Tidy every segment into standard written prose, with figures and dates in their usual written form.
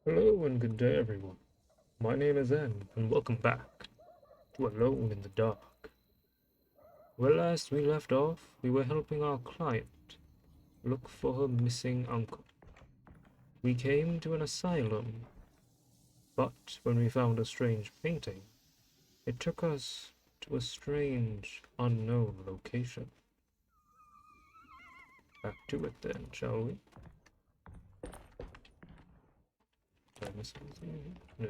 Hello and good day, everyone. My name is N, and welcome back to Alone in the Dark. Where last we left off, we were helping our client look for her missing uncle. We came to an asylum, but when we found a strange painting, it took us to a strange, unknown location. Back to it then, shall we? Did I miss anything? No.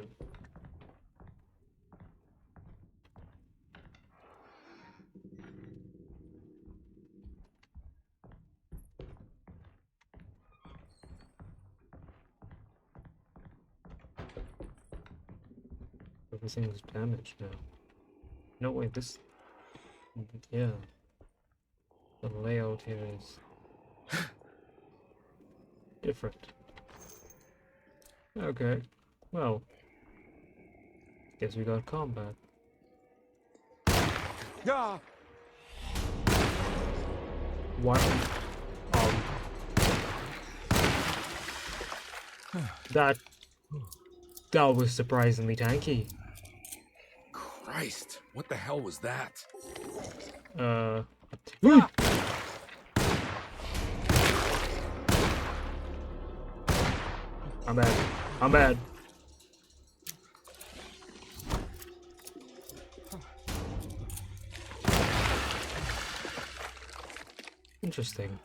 Everything's damaged now. No, wait, this... Yeah. The layout here is different. Okay, well, guess we got combat. Yeah. What? That was surprisingly tanky. Christ, what the hell was that? Woo! I'm bad. I'm bad. Interesting.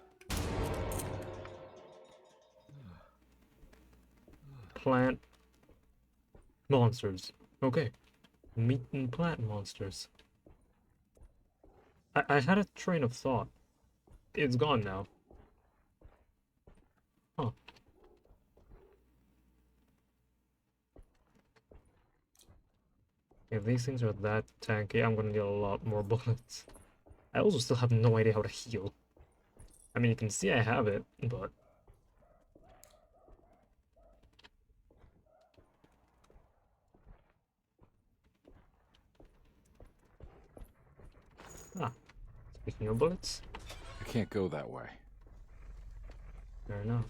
Plant monsters. Okay. Meat and plant monsters. I had a train of thought. It's gone now. Huh. If these things are that tanky, I'm gonna need a lot more bullets. I also still have no idea how to heal. I mean, you can see I have it, but... Ah, speaking of bullets, I can't go that way. fair enough.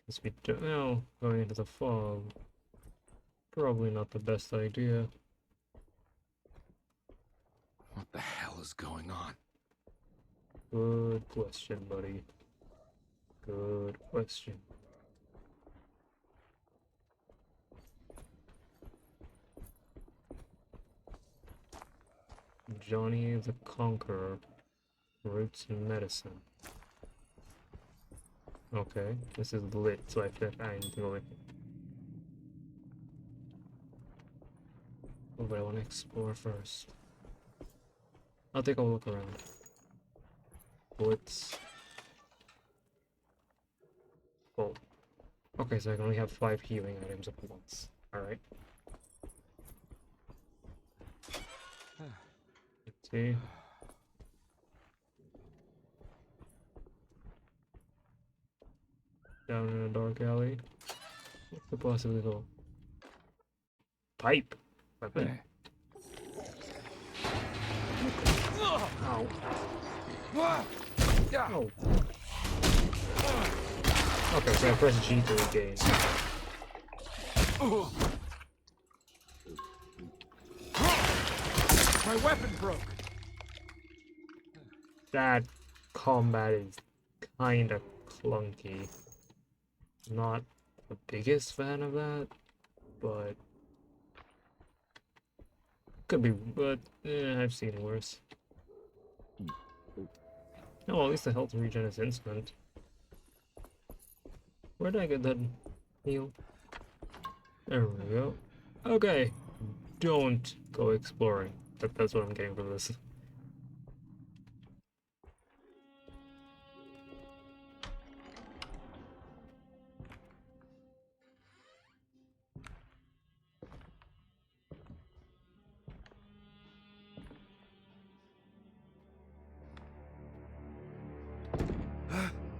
Guess we don't know, going into the fog. Probably not the best idea. What the hell is going on? Good question, buddy. Good question. Johnny the Conqueror. Roots and medicine. Okay, this is lit, so I feel like I need to go in. Oh, but I want to explore first. I'll take a look around. Bullets. Oh. Okay, so I can only have 5 healing items at once. Alright. Let's see. Down in a dark alley. What could possibly go? Pipe! Weapon? Ow. Oh. Okay, so I press G to engage. My weapon broke. That combat is kinda clunky. Not the biggest fan of that, but could be, but I've seen worse. Oh, at least the health regen is instant. Where did I get that heal? There we go. Okay, don't go exploring. That's what I'm getting from this.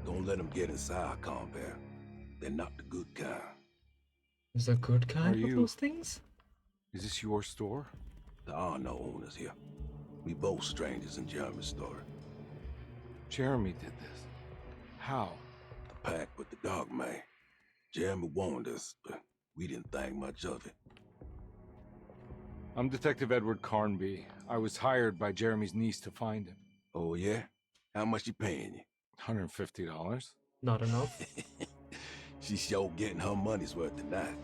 Don't let them get inside our compound. They're not the good kind. Is a good kind Are of you- those things? Is this your store? There are no owners here. We both strangers in Jeremy's story. Jeremy did this. How? The pact with the dog man. Jeremy warned us, but we didn't think much of it. I'm Detective Edward Carnby. I was hired by Jeremy's niece to find him. Oh, yeah? How much she paying you? $150. Not enough. She's sure getting her money's worth tonight.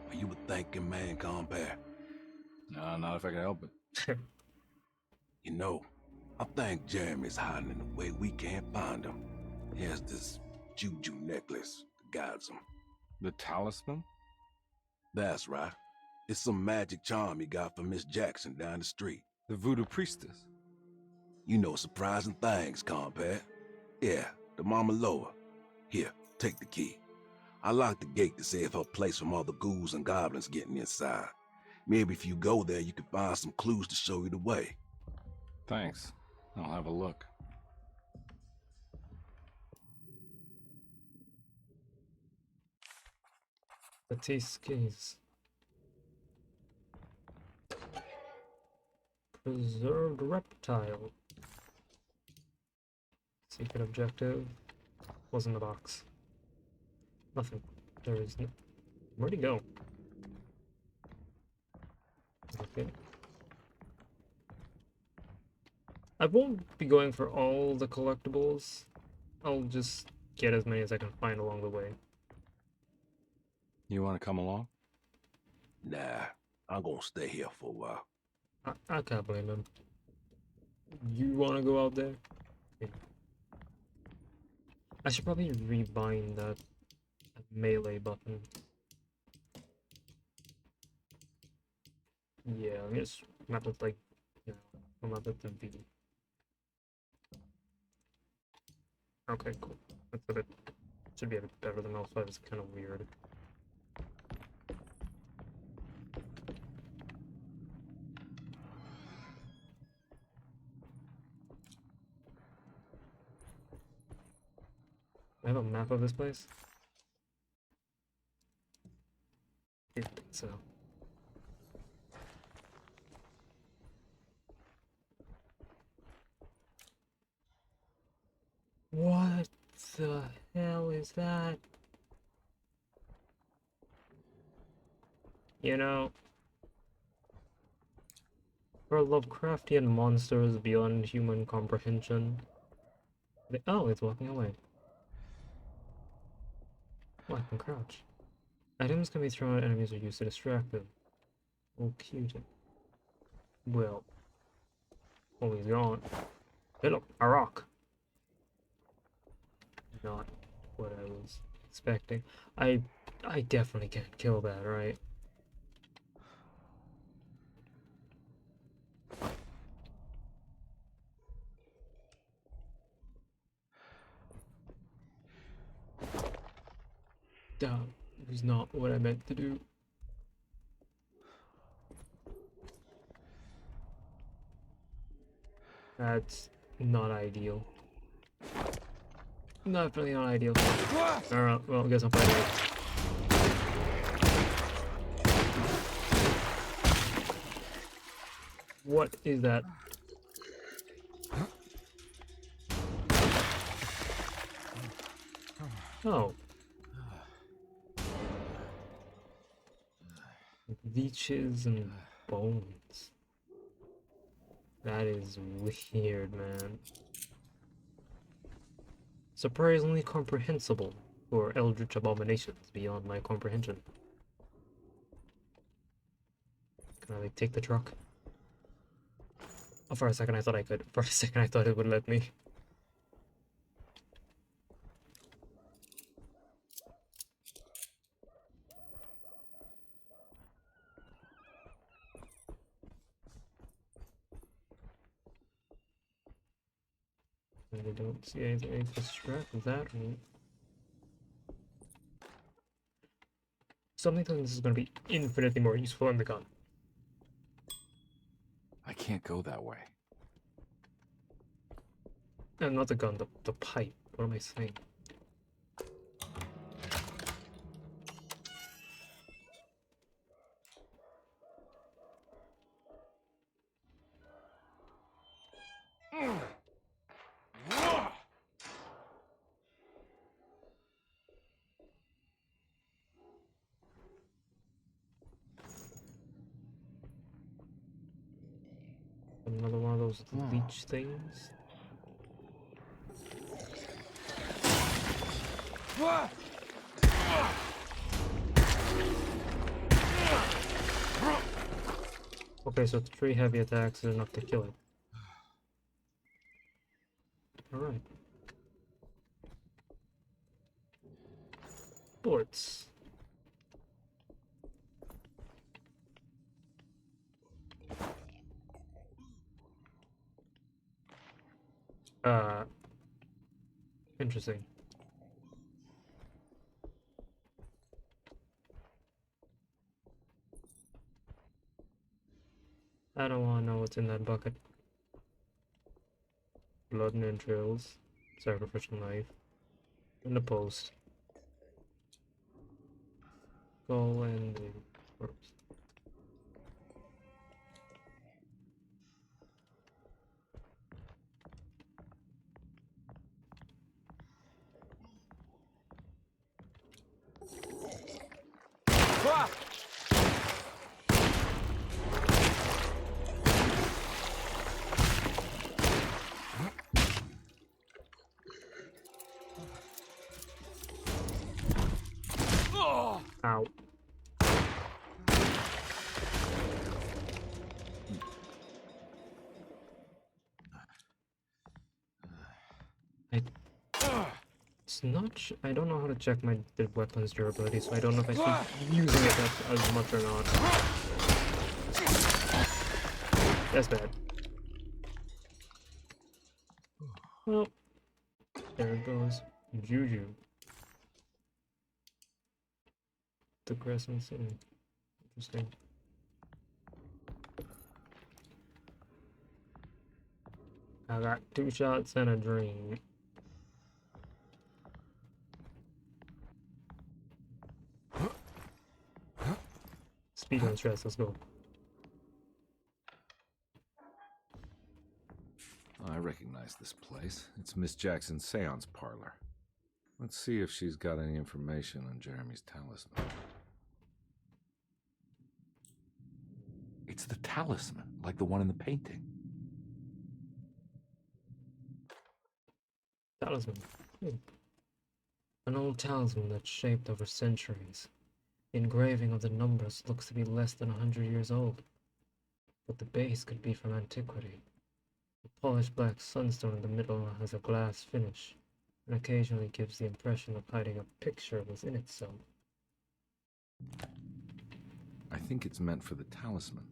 Are you a thinking man, compare? No, not if I can help it. You know, I think Jeremy's hiding in a way we can't find him. He has this juju necklace that guides him. The talisman? That's right. It's some magic charm he got from Miss Jackson down the street. The voodoo priestess? You know surprising things, compare. Yeah, the Mama Loa. Here, take the key. I locked the gate to save her place from all the ghouls and goblins getting inside. Maybe if you go there, you can find some clues to show you the way. Thanks. I'll have a look. Batiste keys. Preserved reptile. Secret objective. Was in the box. Nothing. There is no. Where'd he go? Okay. I won't be going for all the collectibles. I'll just get as many as I can find along the way. You want to come along? Nah, I'm gonna stay here for a while. I can't blame him. You want to go out there? Yeah. I should probably rebind that melee button. Yeah, let me just map it like, you know, I'll map it to V. Okay, cool. That's a bit, should be a bit better than mouse 5, it's kind of weird. I have a map of this place? I think so. What the hell is that? You know, for Lovecraftian monsters beyond human comprehension. Oh, it's walking away. Oh, I can crouch. Items can be thrown at enemies or used to distract them. Oh, cute. Well. Oh, he's gone. Hey, look, a rock. Not what I was expecting. I definitely can't kill that, right? That was not what I meant to do. That's not ideal. Definitely not ideal. Alright, well, I guess I'm fighting it. What is that? Oh. Leeches and bones. That is weird, man. Surprisingly comprehensible for eldritch abominations beyond my comprehension. Can I like take the truck? Oh, for a second I thought I could. For a second I thought it would let me. I don't see anything to distract that one. Something tells me this is going to be infinitely more useful than the gun. I can't go that way. And not the gun, the pipe. What am I saying? those are the leech things. Okay, so 3 heavy attacks is enough to kill it. Alright. Bullets. Interesting. I don't want to know what's in that bucket. Blood and entrails, sacrificial knife, and the post. Skull and the corpse. Ow. It's not. I don't know how to check the weapon's durability, so I don't know if I should be using it as much or not. That's bad. Well, there it goes. Juju. The crescent city. Interesting. I got 2 shots and a dream. Speed on stress, let's go. I recognize this place. It's Miss Jackson's seance parlor. Let's see if she's got any information on Jeremy's talisman. It's the talisman, like the one in the painting. Talisman. An old talisman that's shaped over centuries. The engraving of the numbers looks to be less than 100 years old, but the base could be from antiquity. The polished black sunstone in the middle has a glass finish, and occasionally gives the impression of hiding a picture within itself. I think it's meant for the talisman.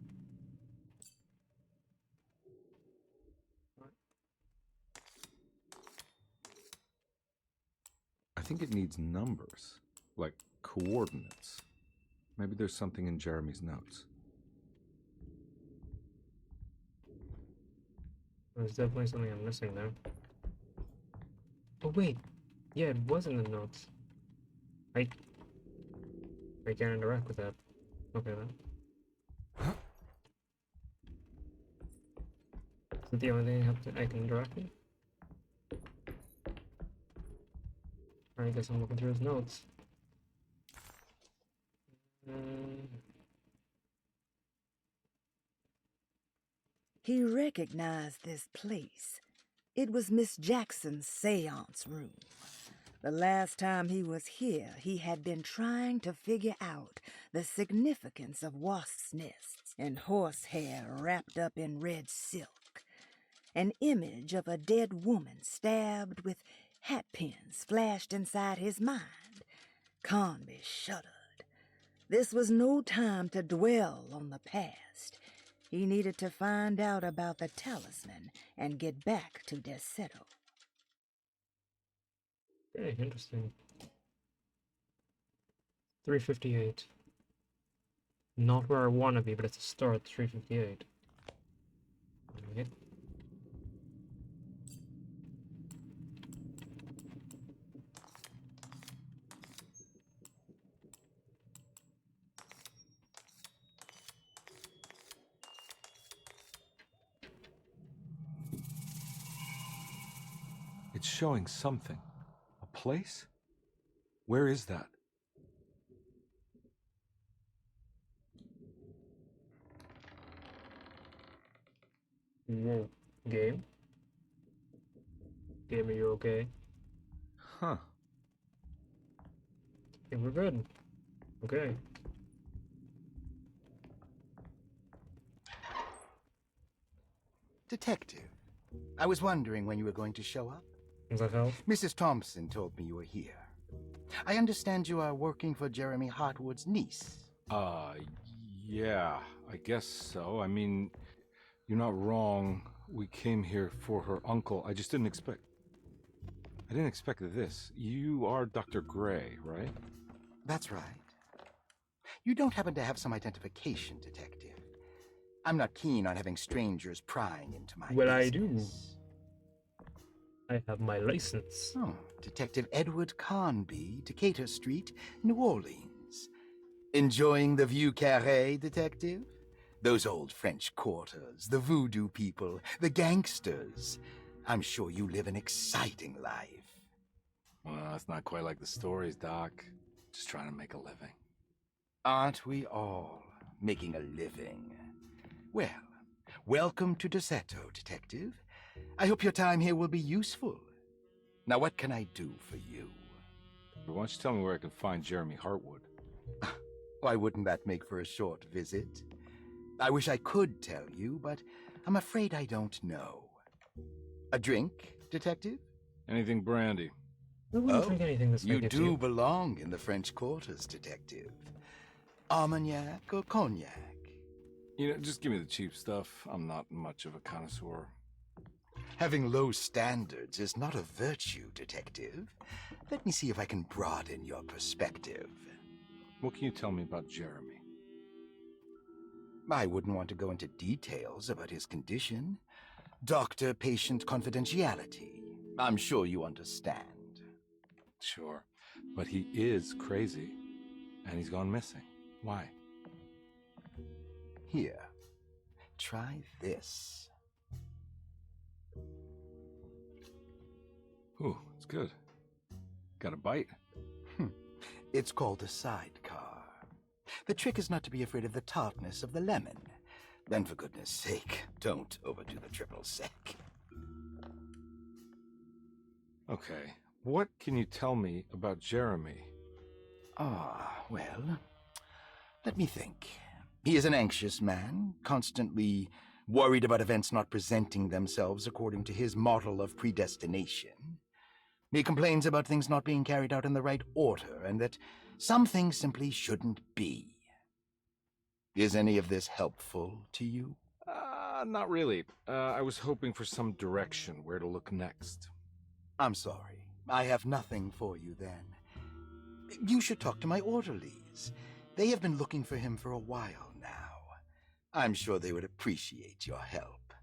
I think it needs numbers, like coordinates. Maybe there's something in Jeremy's notes. There's definitely something I'm missing there. Oh wait, yeah, it was in the notes. I can't interact with that. Okay then. Is it the only thing I can interact with? I guess I'm looking through his notes. He recognized this place. It was Miss Jackson's seance room. The last time he was here, he had been trying to figure out the significance of wasps' nests and horsehair wrapped up in red silk. An image of a dead woman stabbed with hat pins flashed inside his mind. Conby shuddered. This was no time to dwell on the past. He needed to find out about the talisman and get back to Derceto. Okay, interesting. 358. Not where I want to be, but it's a start. 358. Alright. It's showing something. A place? Where is that? Whoa. Game? Game, are you okay? Huh. I think we're good. Okay. Detective, I was wondering when you were going to show up. Does that help? Mrs. Thompson told me you were here. I understand you are working for Jeremy Hartwood's niece. Yeah, I guess so. I mean, you're not wrong. We came here for her uncle. I didn't expect this. You are Dr. Gray, right? That's right. You don't happen to have some identification, Detective. I'm not keen on having strangers prying into my Well, business. I do. I have my license. Oh, Detective Edward Carnby, Decatur Street, New Orleans. Enjoying the Vieux Carré, Detective? Those old French quarters, the voodoo people, the gangsters. I'm sure you live an exciting life. Well, it's not quite like the stories, Doc. Just trying to make a living. Aren't we all making a living? Well, welcome to Derceto, Detective. I hope your time here will be useful. Now, what can I do for you? Why don't you tell me where I can find Jeremy Hartwood? Why wouldn't that make for a short visit? I wish I could tell you, but I'm afraid I don't know. A drink, Detective? Anything brandy. I wouldn't drink anything this You might do you. belong in the French quarters, Detective. Armagnac or cognac? You know, just give me the cheap stuff. I'm not much of a connoisseur. Having low standards is not a virtue, Detective. Let me see if I can broaden your perspective. What can you tell me about Jeremy? I wouldn't want to go into details about his condition. Doctor-patient confidentiality. I'm sure you understand. Sure, but he is crazy, and he's gone missing. Why? Here, try this. Ooh, it's good. Got a bite? It's called a sidecar. The trick is not to be afraid of the tartness of the lemon. Then, for goodness sake, don't overdo the triple sec. Okay, what can you tell me about Jeremy? Well, let me think. He is an anxious man, constantly worried about events not presenting themselves according to his model of predestination. He complains about things not being carried out in the right order, and that some things simply shouldn't be. Is any of this helpful to you? Not really. I was hoping for some direction where to look next. I'm sorry. I have nothing for you then. You should talk to my orderlies. They have been looking for him for a while now. I'm sure they would appreciate your help.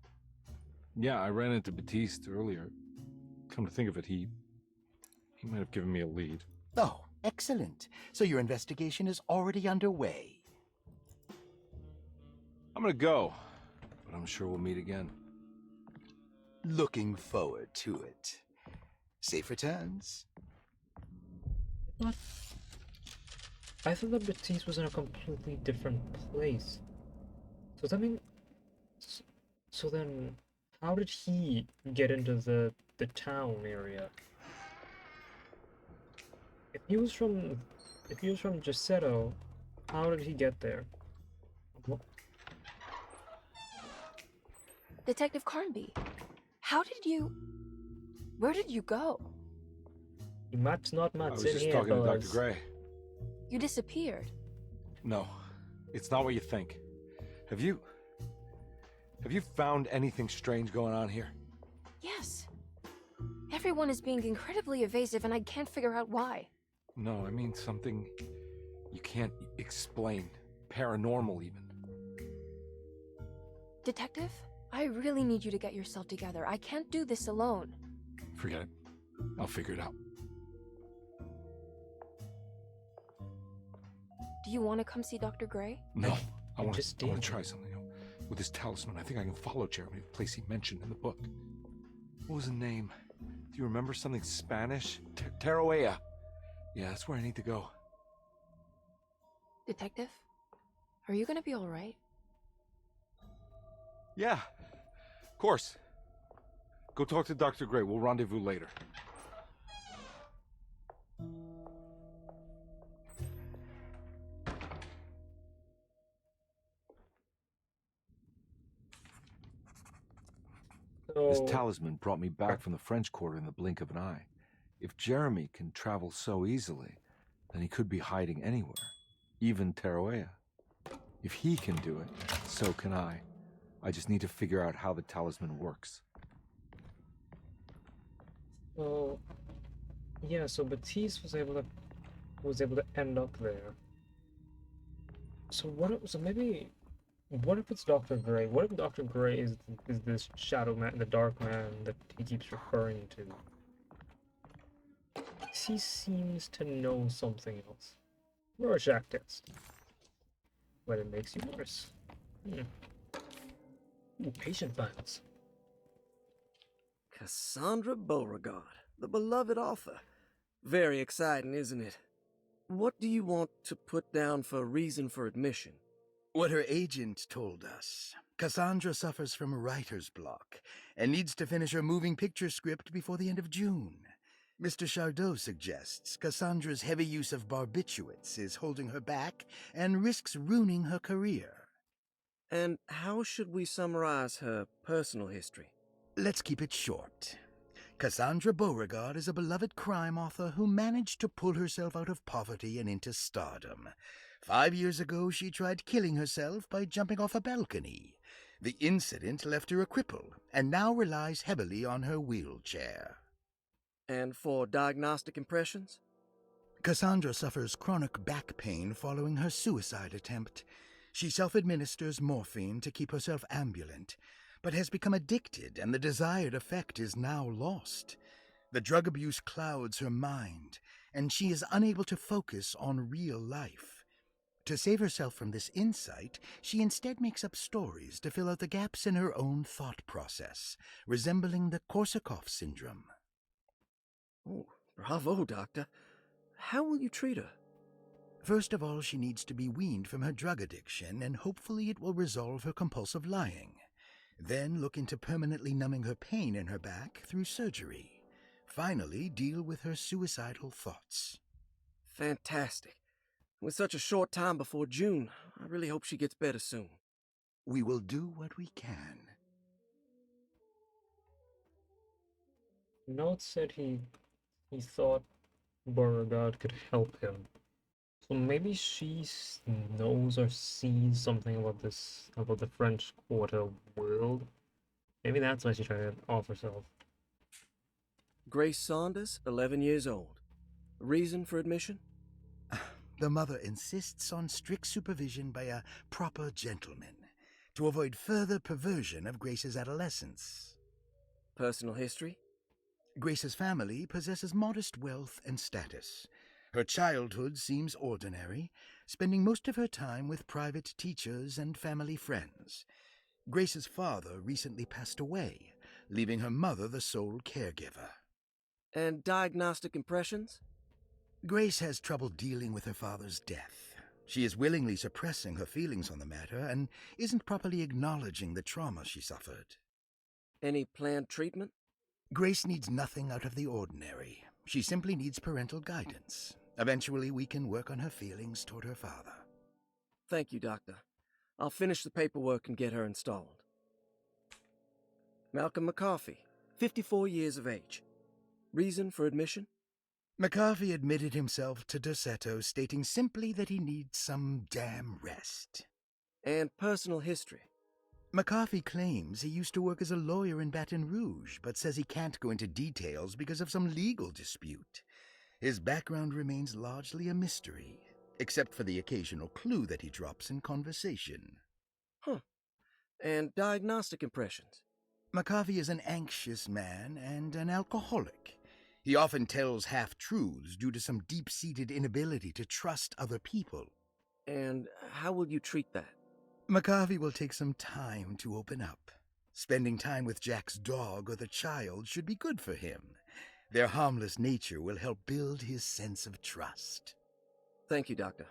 Yeah, I ran into Batiste earlier. Come to think of it, he might have given me a lead. Oh, excellent. So your investigation is already underway. I'm gonna go, but I'm sure we'll meet again. Looking forward to it. Safe returns. What? I thought that Batiste was in a completely different place. So that mean... So then, how did he get into the town area? If he was from Derceto, how did he get there? What? Detective Carnby, where did you go? Much not I much was in just here, talking to Dr. fellas. Gray. You disappeared. No, it's not what you think. Have you found anything strange going on here? Yes. Everyone is being incredibly evasive and I can't figure out why. No, I mean something you can't explain. Paranormal, even. Detective, I really need you to get yourself together. I can't do this alone. Forget it. I'll figure it out. Do you want to come see Dr. Gray? No, I I want just to did. try something. With this talisman, I think I can follow Jeremy to the place he mentioned in the book. What was the name? Do you remember something Spanish? Teroea. Yeah, that's where I need to go. Detective, are you gonna be alright? Yeah, of course. Go talk to Dr. Gray. We'll rendezvous later. This So, talisman brought me back from the French Quarter in the blink of an eye. If Jeremy can travel so easily, then he could be hiding anywhere, even Tarawea. If he can do it, so can I. I just need to figure out how the talisman works. so yeah, so Batiste was able to end up there. So what if it's Dr. Gray? What if Dr. Gray is this shadow man, the dark man that he keeps referring to? He seems to know something else. Rorschach test. But it makes you worse. Ooh, patient files. Cassandra Beauregard, the beloved author. Very exciting, isn't it? What do you want to put down for reason for admission? What her agent told us. Cassandra suffers from writer's block and needs to finish her moving picture script before the end of June. Mr. Chardot suggests Cassandra's heavy use of barbiturates is holding her back and risks ruining her career. And how should we summarize her personal history? Let's keep it short. Cassandra Beauregard is a beloved crime author who managed to pull herself out of poverty and into stardom. 5 years ago, she tried killing herself by jumping off a balcony. The incident left her a cripple and now relies heavily on her wheelchair. And for diagnostic impressions? Cassandra suffers chronic back pain following her suicide attempt. She self-administers morphine to keep herself ambulant, but has become addicted and the desired effect is now lost. The drug abuse clouds her mind, and she is unable to focus on real life. To save herself from this insight, she instead makes up stories to fill out the gaps in her own thought process, resembling the Korsakoff syndrome. Oh, bravo, Doctor. How will you treat her? First of all, she needs to be weaned from her drug addiction, and hopefully it will resolve her compulsive lying. Then look into permanently numbing her pain in her back through surgery. Finally, deal with her suicidal thoughts. Fantastic. With such a short time before June, I really hope she gets better soon. We will do what we can. Note said he thought Beauregard could help him. So maybe she knows or sees something about the French Quarter world. Maybe that's why she's trying to off herself. Grace Saunders, 11 years old. Reason for admission? The mother insists on strict supervision by a proper gentleman to avoid further perversion of Grace's adolescence. Personal history? Grace's family possesses modest wealth and status. Her childhood seems ordinary, spending most of her time with private teachers and family friends. Grace's father recently passed away, leaving her mother the sole caregiver. And diagnostic impressions? Grace has trouble dealing with her father's death. She is willingly suppressing her feelings on the matter and isn't properly acknowledging the trauma she suffered. Any planned treatment? Grace needs nothing out of the ordinary. She simply needs parental guidance. Eventually, we can work on her feelings toward her father. Thank you, Doctor. I'll finish the paperwork and get her installed. Malcolm McCarthy, 54 years of age. Reason for admission? McCarthy admitted himself to Derceto, stating simply that he needs some damn rest. And personal history? McCarthy claims he used to work as a lawyer in Baton Rouge, but says he can't go into details because of some legal dispute. His background remains largely a mystery, except for the occasional clue that he drops in conversation. Huh. And diagnostic impressions? McCarthy is an anxious man and an alcoholic. He often tells half-truths due to some deep-seated inability to trust other people. And how will you treat that? McCarthy will take some time to open up. Spending time with Jack's dog or the child should be good for him. Their harmless nature will help build his sense of trust. Thank you, Doctor.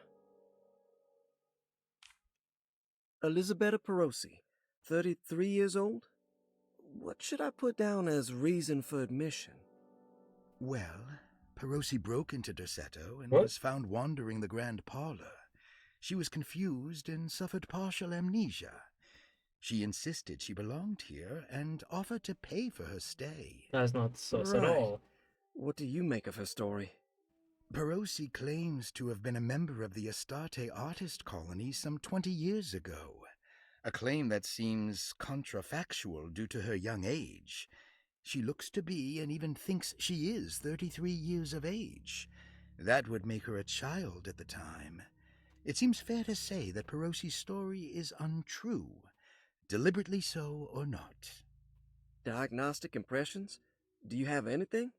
Elisabetta Perosi, 33 years old. What should I put down as reason for admission? Well, Perosi broke into Derceto and What? was found wandering the grand parlor. She was confused and suffered partial amnesia. She insisted she belonged here and offered to pay for her stay. That's not sus at Right. all. What do you make of her story? Perosi claims to have been a member of the Astarte artist colony some 20 years ago, a claim that seems contrafactual due to her young age. She looks to be and even thinks she is 33 years of age. That would make her a child at the time. It seems fair to say that Perosi's story is untrue, deliberately so or not. Diagnostic impressions? Do you have anything?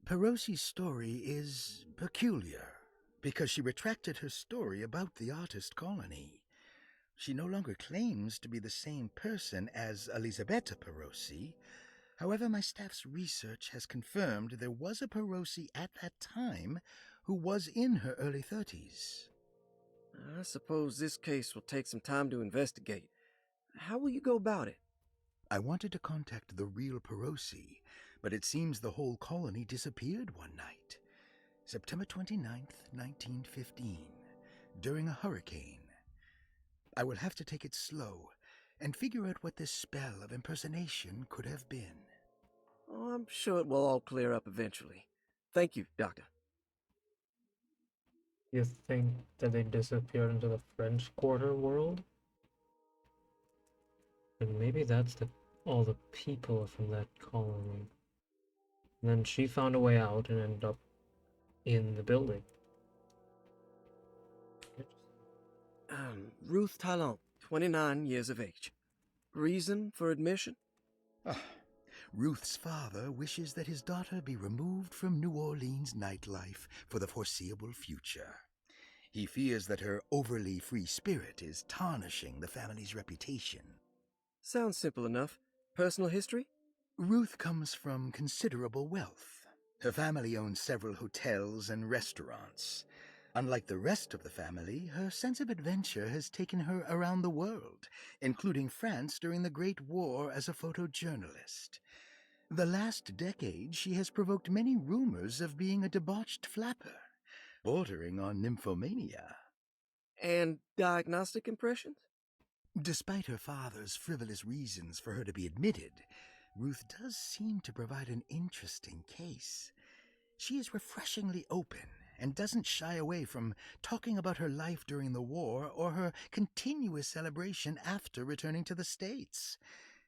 Perosi's story is peculiar because she retracted her story about the artist colony. She no longer claims to be the same person as Elisabetta Perosi. However, my staff's research has confirmed there was a Perosi at that time who was in her early 30s. I suppose this case will take some time to investigate. How will you go about it? I wanted to contact the real Perosi, but it seems the whole colony disappeared one night. September 29th, 1915, during a hurricane. I will have to take it slow and figure out what this spell of impersonation could have been. Oh, I'm sure it will all clear up eventually. Thank you, Doctor. You think that they disappeared into the French Quarter world? And maybe that's all the people from that colony. And then she found a way out and ended up in the building. Ruth Talon, 29 years of age. Reason for admission? Ruth's father wishes that his daughter be removed from New Orleans nightlife for the foreseeable future. He fears that her overly free spirit is tarnishing the family's reputation. Sounds simple enough. Personal history? Ruth comes from considerable wealth. Her family owns several hotels and restaurants. Unlike the rest of the family, her sense of adventure has taken her around the world, including France during the Great War as a photojournalist. The last decade, she has provoked many rumors of being a debauched flapper, bordering on nymphomania. And diagnostic impressions? Despite her father's frivolous reasons for her to be admitted, Ruth does seem to provide an interesting case. She is refreshingly open and doesn't shy away from talking about her life during the war or her continuous celebration after returning to the States.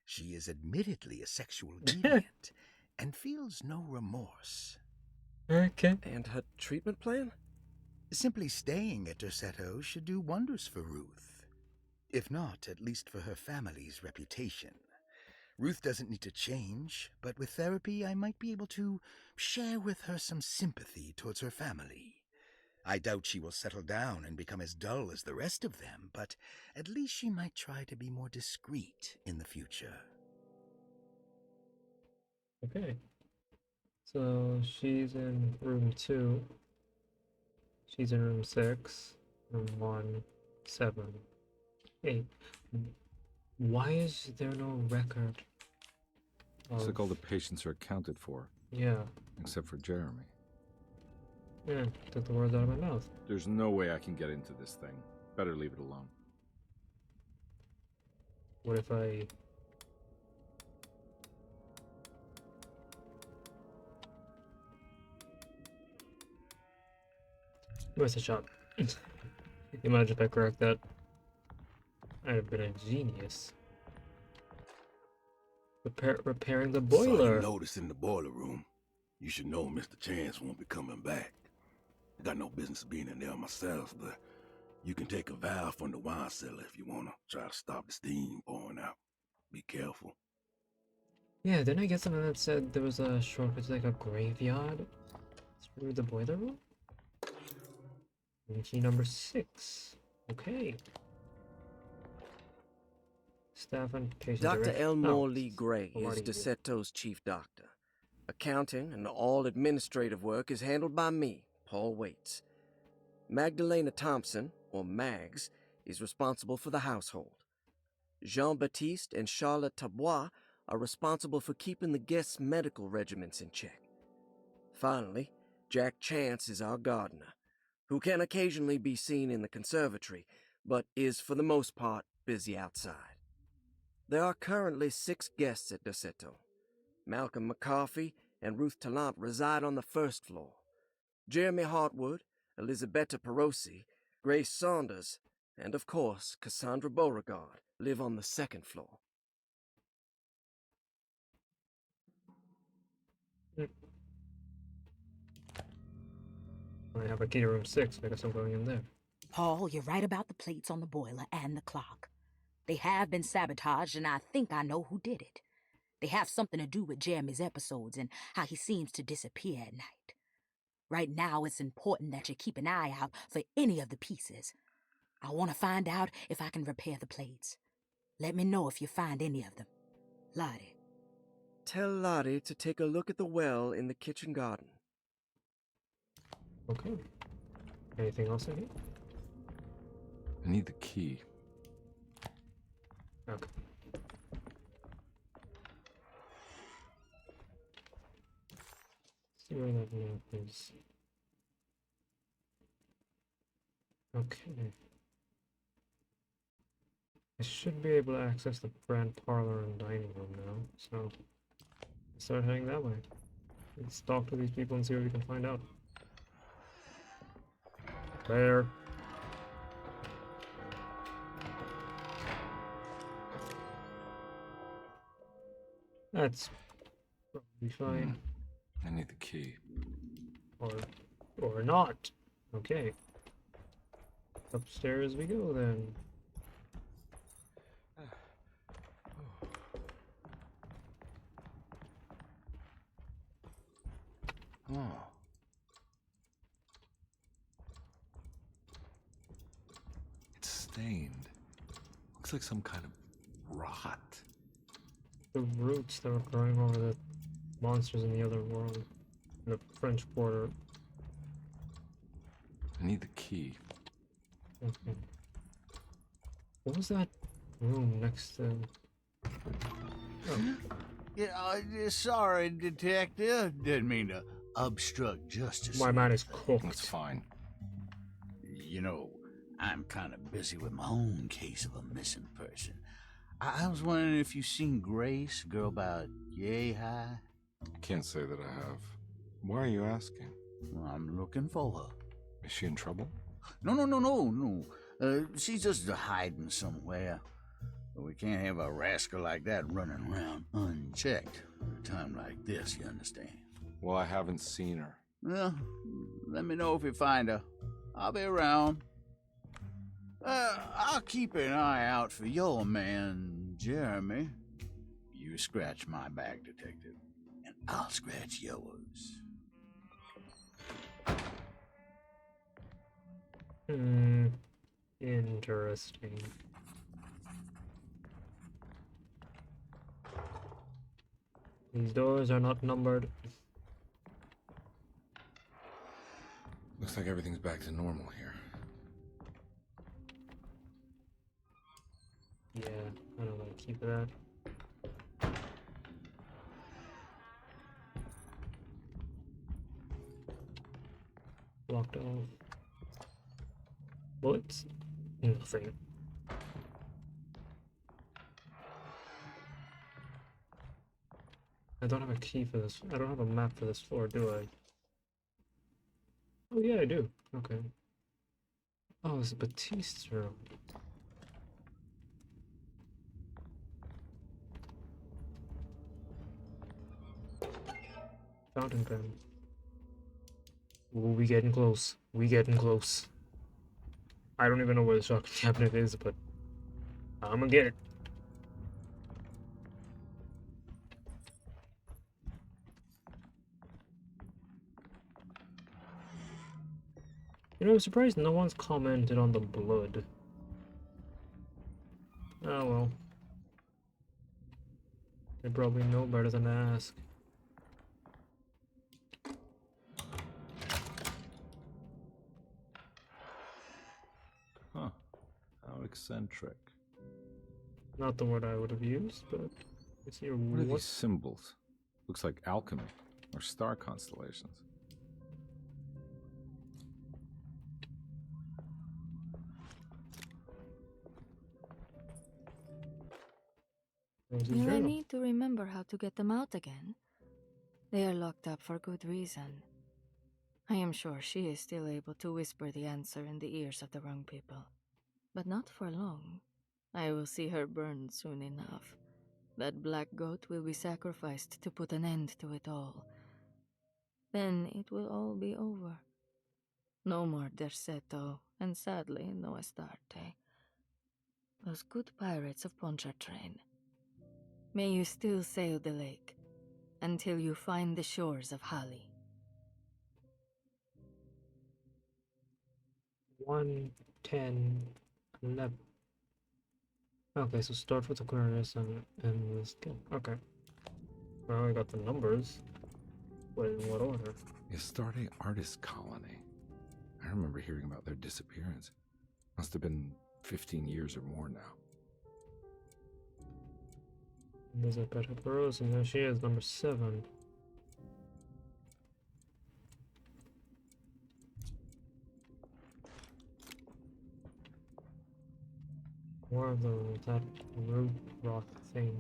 She is admittedly a sexual deviant and feels no remorse. Okay. And her treatment plan? Simply staying at Derceto should do wonders for Ruth. If not, at least for her family's reputation. Ruth doesn't need to change, but with therapy I might be able to share with her some sympathy towards her family. I doubt she will settle down and become as dull as the rest of them, but at least she might try to be more discreet in the future. Okay. So she's in room 2. She's in room 6. Room 1, 7, 8. Why is there no record? Looks like all the patients are accounted for, Yeah. except for Jeremy. Yeah, took the words out of my mouth. There's no way I can get into this thing. Better leave it alone. What if I... Where's the shot? Imagine if I correct that. I'd have been a genius. Repairing the Saw you boiler. notice in the boiler room. You should know Mr. Chance won't be coming back. I got no business being in there myself, but you can take a valve from the wine cellar if you want to try to stop the steam pouring out. Be careful. Yeah, didn't I get something that said there was a shortcut to like a graveyard through the boiler room? Key number 6. Okay. Staff and patient Dr. direction. Elmore Oh, Lee Gray is already- Derceto's chief doctor. Accounting and all administrative work is handled by me, Paul Waits. Magdalena Thompson, or Mags, is responsible for the household. Jean-Baptiste and Charlotte Tabois are responsible for keeping the guests' medical regimens in check. Finally, Jack Chance is our gardener, who can occasionally be seen in the conservatory, but is for the most part busy outside. There are currently 6 guests at Derceto. Malcolm McCarthy and Ruth Tallant reside on the first floor. Jeremy Hartwood, Elisabetta Perosi, Grace Saunders, and of course Cassandra Beauregard live on the second floor. I have a key to room 6, I guess I'm going in there. Paul, you're right about the plates on the boiler and the clock. They have been sabotaged, and I think I know who did it. They have something to do with Jeremy's episodes and how he seems to disappear at night. Right now, it's important that you keep an eye out for any of the pieces. I want to find out if I can repair the plates. Let me know if you find any of them. Lottie. Tell Lottie to take a look at the well in the kitchen garden. Okay. Anything else in here? I need the key. Okay. See where that map is. Okay. I should be able to access the grand parlor and dining room now, so let's start heading that way. Let's talk to these people and see what we can find out. There. That's probably fine. I need the key. Or not. Okay. Upstairs we go then. Oh. It's stained. Looks like some kind of rot. The roots that were growing over the monsters in the other world. In the French Quarter. I need the key. Okay. What was that room next to... Oh. Yeah, sorry, Detective. Didn't mean to obstruct justice. My man is cooked. That's fine. You know, I'm kind of busy with my own case of a missing person. I was wondering if you've seen Grace, a girl about yay high. Can't say that I have. Why are you asking? Well, I'm looking for her. Is she in trouble? No. She's just hiding somewhere. But we can't have a rascal like that running around unchecked at a time like this, you understand? Well, I haven't seen her. Well, let me know if you find her. I'll be around. I'll keep an eye out for your man, Jeremy. You scratch my back, Detective, and I'll scratch yours. Interesting. These doors are not numbered. Looks like everything's back to normal here. Yeah, I don't want to keep that. Locked off. Bullets? Nothing. I don't have a key for this. I don't have a map for this floor, do I? Oh yeah, I do. Okay. Oh, it's Batiste's room. Fountain pen. Ooh, we getting close. We getting close. I don't even know where the shotgun cabinet is, but I'm gonna get it. You know, I'm surprised no one's commented on the blood. Oh well. They probably know better than to ask. Huh. How eccentric. Not the word I would have used, but Let's see What are what. these symbols? Looks like alchemy or star constellations. There's a You may journal. need to remember how to get them out again. They are locked up for good reason. I am sure she is still able to whisper the answer in the ears of the wrong people. But not for long. I will see her burned soon enough. That black goat will be sacrificed to put an end to it all. Then it will all be over. No more Derceto, and sadly, no Astarte. Those good pirates of Pontchartrain. May you still sail the lake, until you find the shores of Hali. 1, 10, 11. Okay, so start with Aquarius and end with skin. Okay. Well, I got the numbers. But in what order? The Astarte artist colony. I remember hearing about their disappearance. Must have been 15 years or more now. There's a Petapros, and there she is, number 7. More of that root rock thing.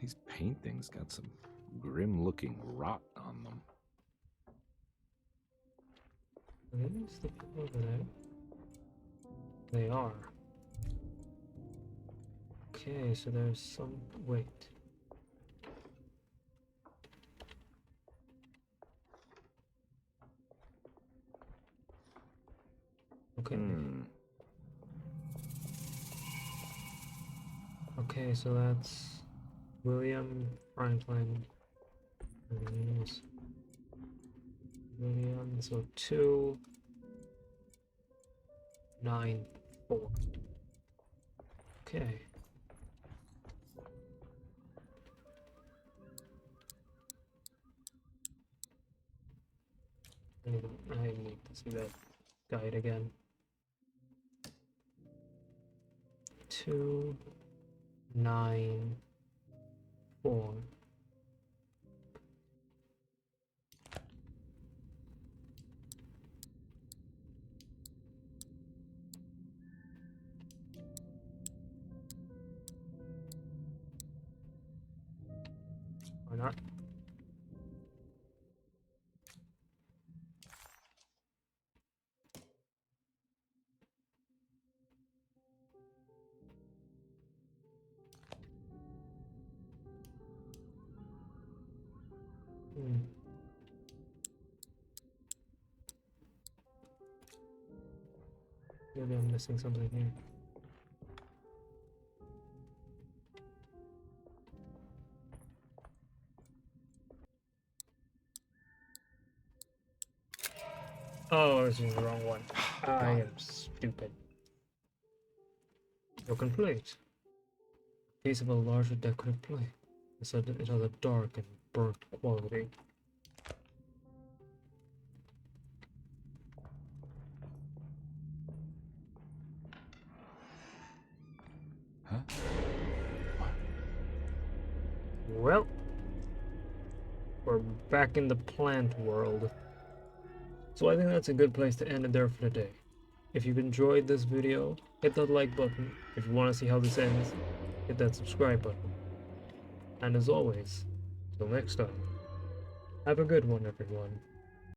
These paintings got some grim-looking rot on them. Are these the people over there? They are. Okay, so there's some. Wait. Okay. Okay, so that's William Franklin. William, so 2, 9, 4. Okay. I need to see that guide again. 2, 9, 4. Or not. Maybe I'm missing something here. Oh, this is the wrong one. I am stupid. Broken plate. Piece of a larger decorative plate. It said it has a dark and burnt quality. Huh? Well, we're back in the plant world. So I think that's a good place to end it there for today. If you've enjoyed this video, hit that like button. If you want to see how this ends, hit that subscribe button. And as always, till next time, have a good one, everyone.